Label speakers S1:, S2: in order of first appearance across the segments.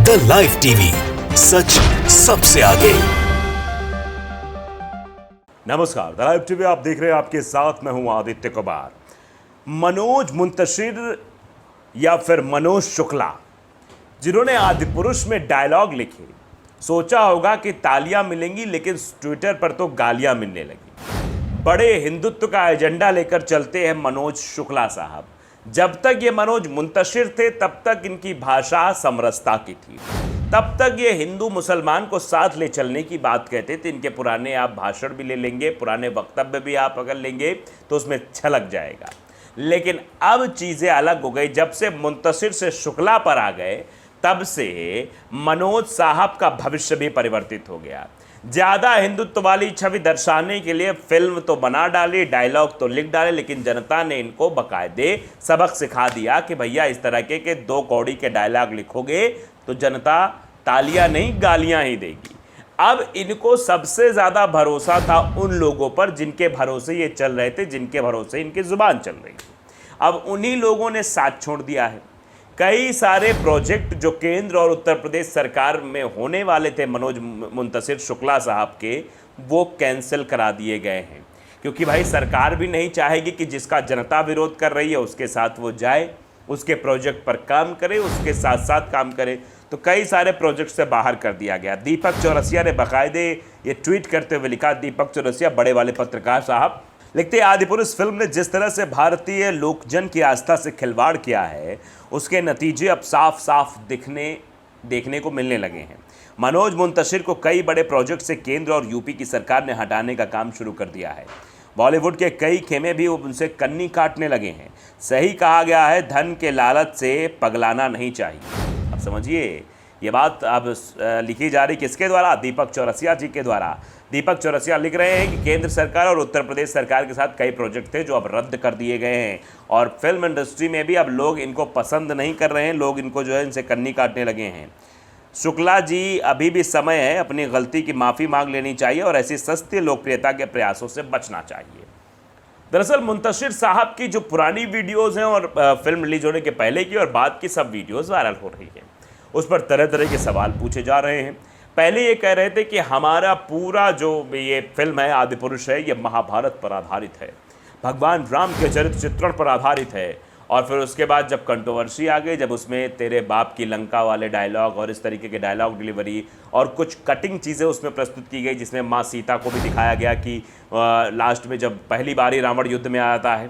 S1: The live TV, सच सबसे आगे।
S2: नमस्कार, द लाइव टीवी आप देख रहे हैं, आपके साथ मैं हूं आदित्य कुमार। मनोज मुंतशिर या फिर मनोज शुक्ला, जिन्होंने आदिपुरुष में डायलॉग लिखे, सोचा होगा कि तालियां मिलेंगी, लेकिन ट्विटर पर तो गालियां मिलने लगी। बड़े हिंदुत्व का एजेंडा लेकर चलते हैं मनोज शुक्ला साहब। जब तक ये मनोज मुंतशिर थे तब तक इनकी भाषा समरसता की थी, तब तक ये हिंदू मुसलमान को साथ ले चलने की बात कहते थे। इनके पुराने आप भाषण भी ले लेंगे, पुराने वक्तव्य भी आप अगर लेंगे तो उसमें छलक जाएगा। लेकिन अब चीज़ें अलग हो गई। जब से मुंतशिर से शुक्ला पर आ गए, तब से मनोज साहब का भविष्य भी परिवर्तित हो गया। ज़्यादा हिंदुत्व वाली छवि दर्शाने के लिए फिल्म तो बना डाली, डायलॉग तो लिख डाले, लेकिन जनता ने इनको बाकायदे सबक सिखा दिया कि भैया इस तरह के 2 कौड़ी के डायलॉग लिखोगे तो जनता तालियां नहीं गालियां ही देगी। अब इनको सबसे ज़्यादा भरोसा था उन लोगों पर जिनके भरोसे ये चल रहे थे, जिनके भरोसे इनकी ज़ुबान चल रही थी। अब उन्हीं लोगों ने साथ छोड़ दिया है। कई सारे प्रोजेक्ट जो केंद्र और उत्तर प्रदेश सरकार में होने वाले थे मनोज मुंतशिर शुक्ला साहब के, वो कैंसिल करा दिए गए हैं, क्योंकि भाई सरकार भी नहीं चाहेगी कि जिसका जनता विरोध कर रही है उसके साथ वो जाए, उसके प्रोजेक्ट पर काम करे, उसके साथ साथ काम करे। तो कई सारे प्रोजेक्ट से बाहर कर दिया गया। दीपक चौरसिया ने बाकायदे ये ट्वीट करते हुए लिखा, दीपक चौरसिया बड़े वाले पत्रकार साहब लिखते, आदिपुरुष फिल्म ने जिस तरह से भारतीय लोकजन की आस्था से खिलवाड़ किया है, उसके नतीजे अब साफ साफ देखने को मिलने लगे हैं। मनोज मुंतशिर को कई बड़े प्रोजेक्ट से केंद्र और यूपी की सरकार ने हटाने का काम शुरू कर दिया है। बॉलीवुड के कई खेमे भी उनसे कन्नी काटने लगे हैं। सही कहा गया है, धन के लालच से पगलाना नहीं चाहिए। अब समझिए, ये बात अब लिखी जा रही किसके द्वारा? दीपक चौरसिया जी के द्वारा। दीपक चौरसिया लिख रहे हैं कि केंद्र सरकार और उत्तर प्रदेश सरकार के साथ कई प्रोजेक्ट थे जो अब रद्द कर दिए गए हैं, और फिल्म इंडस्ट्री में भी अब लोग इनको पसंद नहीं कर रहे हैं, लोग इनको जो है इनसे कन्नी काटने लगे हैं। शुक्ला जी, अभी भी समय है, अपनी गलती की माफ़ी मांग लेनी चाहिए और ऐसी सस्ती लोकप्रियता के प्रयासों से बचना चाहिए। दरअसल मुंतशिर साहब की जो पुरानी वीडियोस हैं और फिल्म रिलीज होने के पहले की और बाद की सब वीडियोस वायरल हो रही है, उस पर तरह तरह के सवाल पूछे जा रहे हैं। पहले ये कह रहे थे कि हमारा पूरा जो ये फिल्म है आदिपुरुष है, ये महाभारत पर आधारित है, भगवान राम के चरित्र चित्रण पर आधारित है। और फिर उसके बाद जब कंट्रोवर्सी आ गई, जब उसमें तेरे बाप की लंका वाले डायलॉग और इस तरीके के डायलॉग डिलीवरी और कुछ कटिंग चीज़ें उसमें प्रस्तुत की गई, जिसमें माँ सीता को भी दिखाया गया कि लास्ट में जब पहली बार ही रावण युद्ध में आता है,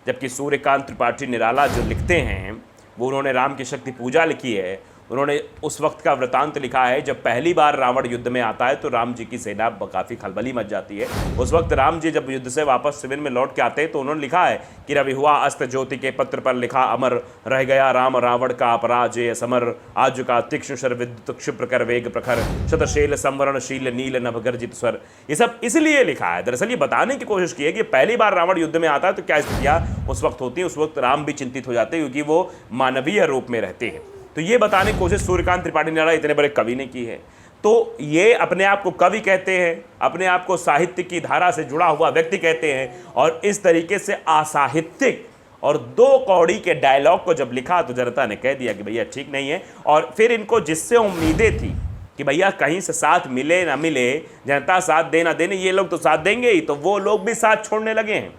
S2: जबकि सूर्यकांत त्रिपाठी निराला जो लिखते हैं वो उन्होंने राम की शक्ति पूजा लिखी है, उन्होंने उस वक्त का वृतांत लिखा है जब पहली बार रावण युद्ध में आता है तो राम जी की सेना काफ़ी खलबली मच जाती है। उस वक्त राम जी जब युद्ध से वापस शिविर में लौट के आते हैं तो उन्होंने लिखा है कि रवि हुआ अस्त ज्योति के पत्र पर लिखा अमर, रह गया राम रावण का अपराजय समर, आज का तीक्ष्ण शर विद्युत क्षिप्र कर वेग प्रखर, शतशैल संवरणशील नील नभगर्जित स्वर। ये सब इसलिए लिखा है, दरअसल ये बताने की कोशिश की है कि पहली बार रावण युद्ध में आता है तो क्या स्थितियाँ उस वक्त होती हैं। उस वक्त राम भी चिंतित हो जाते हैं क्योंकि वो मानवीय रूप में रहते हैं। तो ये बताने की कोशिश सूर्यकांत त्रिपाठी निराला इतने बड़े कवि ने की है। तो ये अपने आप को कवि कहते हैं, अपने आप को साहित्य की धारा से जुड़ा हुआ व्यक्ति कहते हैं, और इस तरीके से असाहित्यिक और 2 कौड़ी के डायलॉग को जब लिखा तो जनता ने कह दिया कि भैया ठीक नहीं है। और फिर इनको जिससे उम्मीदें थी कि भैया कहीं से साथ मिले ना मिले, जनता साथ दे ना देने, ये लोग तो साथ देंगे ही, तो वो लोग भी साथ छोड़ने लगे हैं।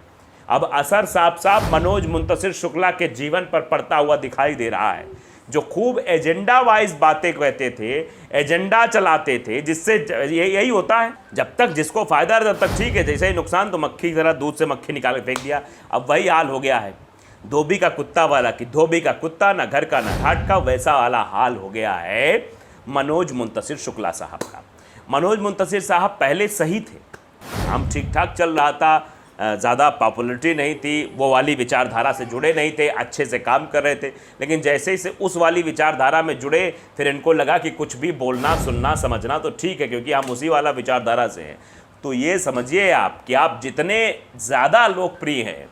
S2: अब असर साफ साफ मनोज मुंतशिर शुक्ला के जीवन पर पड़ता हुआ दिखाई दे रहा है। जो खूब एजेंडा वाइज बातें कहते थे, एजेंडा चलाते थे, जिससे यही होता है, जब तक जिसको फायदा तब तक ठीक है, जैसे ही नुकसान तो मक्खी की तरह दूध से मक्खी निकाल के फेंक दिया। अब वही हाल हो गया है धोबी का कुत्ता वाला, कि धोबी का कुत्ता ना घर का ना घाट का, वैसा वाला हाल हो गया है मनोज मुंतशिर शुक्ला साहब का। मनोज मुंतशिर साहब पहले सही थे, काम ठीक ठाक चल रहा था, ज़्यादा पॉपुलरिटी नहीं थी, वो वाली विचारधारा से जुड़े नहीं थे, अच्छे से काम कर रहे थे। लेकिन जैसे ही से उस वाली विचारधारा में जुड़े, फिर इनको लगा कि कुछ भी बोलना सुनना समझना तो ठीक है क्योंकि हम उसी वाला विचारधारा से हैं। तो ये समझिए आप कि आप जितने ज़्यादा लोकप्रिय हैं,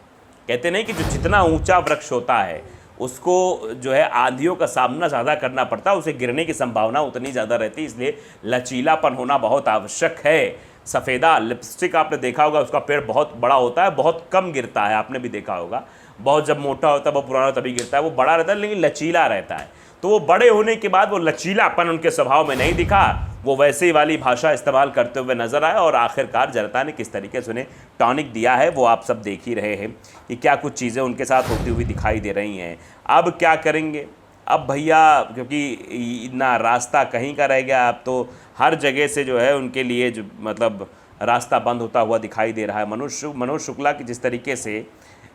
S2: कहते नहीं कि जो जितना ऊंचा वृक्ष होता है उसको जो है आंधियों का सामना ज़्यादा करना पड़ता है, उसे गिरने की संभावना उतनी ज़्यादा रहती है, इसलिए लचीलापन होना बहुत आवश्यक है। सफ़ेदा लिपस्टिक आपने देखा होगा, उसका पेड़ बहुत बड़ा होता है, बहुत कम गिरता है, आपने भी देखा होगा। बहुत जब मोटा होता है वो पुराना तभी गिरता है, वो बड़ा रहता है लेकिन लचीला रहता है। तो वो बड़े होने के बाद वो लचीलापन उनके स्वभाव में नहीं दिखा, वो वैसे ही वाली भाषा इस्तेमाल करते हुए नजर आए और आखिरकार जनता ने किस तरीके से उन्हें टॉनिक दिया है वो आप सब देख ही रहे हैं कि क्या कुछ चीज़ें उनके साथ होती हुई दिखाई दे रही हैं। अब क्या करेंगे अब भैया, क्योंकि ना रास्ता कहीं का रह गया, अब तो हर जगह से जो है उनके लिए जो मतलब रास्ता बंद होता हुआ दिखाई दे रहा है। मनोज शुक्ला की जिस तरीके से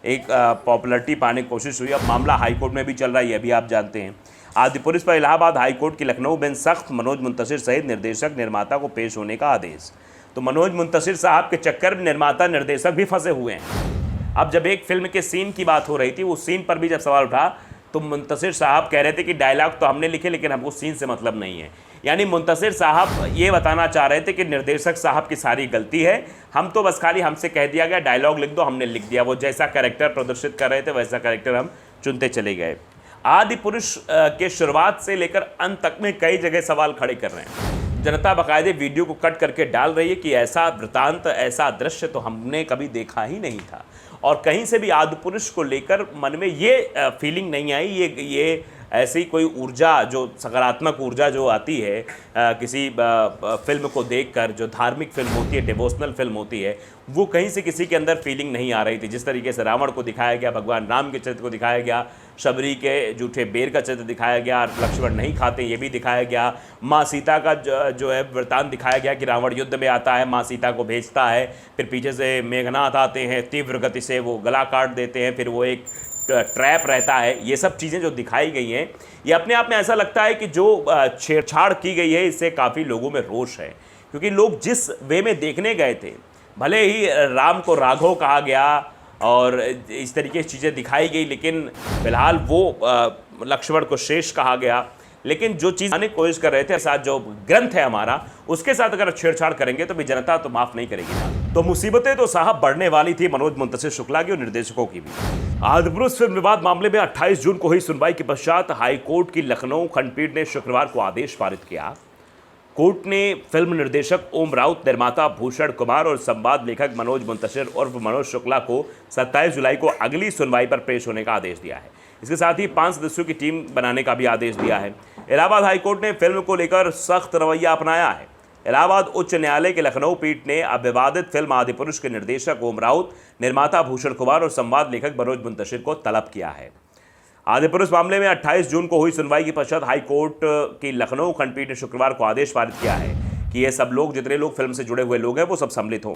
S2: एक पॉपुलरिटी पाने की कोशिश हुई, अब मामला हाईकोर्ट में भी चल रहा है, ये भी आप जानते हैं। आदिपुरुष पर इलाहाबाद हाईकोर्ट की लखनऊ बेंच सख्त, मनोज मुंतशिर सहित निर्देशक निर्माता को पेश होने का आदेश। तो मनोज मुंतशिर साहब के चक्कर में निर्माता निर्देशक भी फंसे हुए हैं। अब जब एक फिल्म के सीन की बात हो रही थी, उस सीन पर भी जब सवाल उठा तो मुंतशिर साहब कह रहे थे कि डायलॉग तो हमने लिखे लेकिन हमको सीन से मतलब नहीं है। यानी मुंतशिर साहब ये बताना चाह रहे थे कि निर्देशक साहब की सारी गलती है, हम तो बस खाली हमसे कह दिया गया डायलॉग लिख दो, हमने लिख दिया, वो जैसा कैरेक्टर प्रदर्शित कर रहे थे वैसा कैरेक्टर हम चुनते चले गए। आदिपुरुष के शुरुआत से लेकर अंत तक में कई जगह सवाल खड़े कर रहे हैं। जनता बाकायदे वीडियो को कट करके डाल रही है कि ऐसा वृतांत, ऐसा दृश्य तो हमने कभी देखा ही नहीं था। और कहीं से भी आदिपुरुष को लेकर मन में ये फीलिंग नहीं आई, ये ऐसी कोई ऊर्जा, जो सकारात्मक ऊर्जा जो आती है किसी फिल्म को देखकर, जो धार्मिक फिल्म होती है, डिवोशनल फिल्म होती है, वो कहीं से किसी के अंदर फीलिंग नहीं आ रही थी। जिस तरीके से रावण को दिखाया गया, भगवान राम के चरित्र को दिखाया गया, शबरी के जूठे बेर का चरित्र दिखाया गया, लक्ष्मण नहीं खाते ये भी दिखाया गया, माँ सीता का जो है वृतांत दिखाया गया कि रावण युद्ध में आता है, माँ सीता को भेजता है, फिर पीछे से मेघनाथ आते हैं, तीव्र गति से वो गला काट देते हैं, फिर वो एक ट्रैप रहता है। ये सब चीज़ें जो दिखाई गई हैं, ये अपने आप में ऐसा लगता है कि जो छेड़छाड़ की गई है इससे काफ़ी लोगों में रोष है। क्योंकि लोग जिस वे में देखने गए थे, भले ही राम को राघव कहा गया और इस तरीके की चीज़ें दिखाई गई, लेकिन फिलहाल वो लक्ष्मण को शेष कहा गया, लेकिन जो चीज़ आने की कोशिश कर रहे थे, साथ जो ग्रंथ है हमारा, उसके साथ अगर छेड़छाड़ करेंगे तो भी जनता तो माफ़ नहीं करेगी ना। तो मुसीबतें तो साहब बढ़ने वाली थी मनोज मुंतशिर शुक्ला की और निर्देशकों की भी। आदिपुरुष फिल्म विवाद मामले में 28 जून को हुई सुनवाई के पश्चात हाईकोर्ट की लखनऊ खंडपीठ ने शुक्रवार को आदेश पारित किया। कोर्ट ने फिल्म निर्देशक ओम राउत, निर्माता भूषण कुमार और संवाद लेखक मनोज मुंतशिर उर्फ मनोज शुक्ला को 27 जुलाई को अगली सुनवाई पर पेश होने का आदेश दिया है। इसके साथ ही 5 सदस्यों की टीम बनाने का भी आदेश दिया है। इलाहाबाद हाईकोर्ट ने फिल्म को लेकर सख्त रवैया अपनाया है। इलाहाबाद उच्च न्यायालय के लखनऊ पीठ ने अब विवादित फिल्म आदिपुरुष के निर्देशक ओम राउत, निर्माता भूषण कुमार और संवाद लेखक मनोज मुंतशिर को तलब किया है। आदिपुरुष मामले में 28 जून को हुई सुनवाई के पश्चात हाईकोर्ट की लखनऊ खंडपीठ ने शुक्रवार को आदेश पारित किया है कि ये सब लोग, जितने लोग फिल्म से जुड़े हुए लोग हैं, वो सब सम्मिलित हों।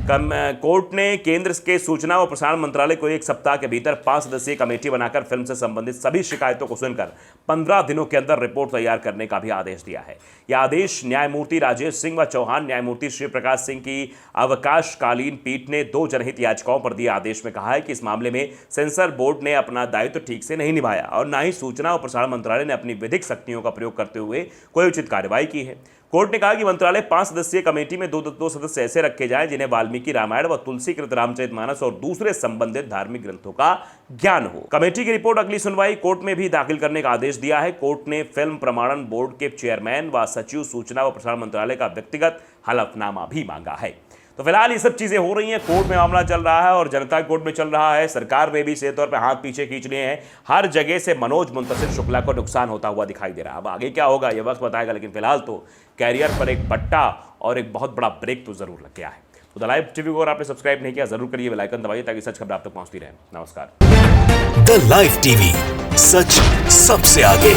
S2: कोर्ट ने केंद्र के सूचना और प्रसारण मंत्रालय को 1 सप्ताह के भीतर 5 सदस्यीय कमेटी बनाकर फिल्म से संबंधित सभी शिकायतों को सुनकर 15 दिनों के अंदर रिपोर्ट तैयार करने का भी आदेश दिया है। यह आदेश न्यायमूर्ति राजेश सिंह व चौहान, न्यायमूर्ति श्री प्रकाश सिंह की अवकाशकालीन पीठ ने 2 जनहित याचिकाओं पर दिए आदेश में कहा है कि इस मामले में सेंसर बोर्ड ने अपना दायित्व ठीक से नहीं निभाया और न ही सूचना और प्रसारण मंत्रालय ने अपनी विधिक शक्तियों का प्रयोग करते हुए कोई उचित कार्रवाई की है। कोर्ट ने कहा कि मंत्रालय 5 सदस्यीय कमेटी में दो सदस्य ऐसे रखे जाएं जिन्हें वाल्मीकि रामायण व तुलसीकृत रामचरितमानस और दूसरे संबंधित धार्मिक ग्रंथों का ज्ञान हो। कमेटी की रिपोर्ट अगली सुनवाई कोर्ट में भी दाखिल करने का आदेश दिया है। कोर्ट ने फिल्म प्रमाणन बोर्ड के चेयरमैन व सचिव सूचना व प्रसारण मंत्रालय का व्यक्तिगत हलफनामा भी मांगा है। तो फिलहाल ये सब चीज़ें हो रही हैं, कोर्ट में मामला चल रहा है और जनता कोर्ट में चल रहा है। सरकार ने भी सीधे तौर पे हाथ पीछे खींच लिए हैं। हर जगह से मनोज मुंतशिर शुक्ला को नुकसान होता हुआ दिखाई दे रहा है। अब आगे क्या होगा ये वक्त बताएगा, लेकिन फिलहाल तो कैरियर पर एक पट्टा और एक बहुत बड़ा ब्रेक तो जरूर लग गया है। तो द लाइव टीवी को अगर आपने सब्सक्राइब नहीं किया जरूर करिए, बेल आइकन दबाइए ताकि सच खबर आप तक पहुंचती रहे। नमस्कार।
S1: द लाइव टीवी, सच सबसे आगे।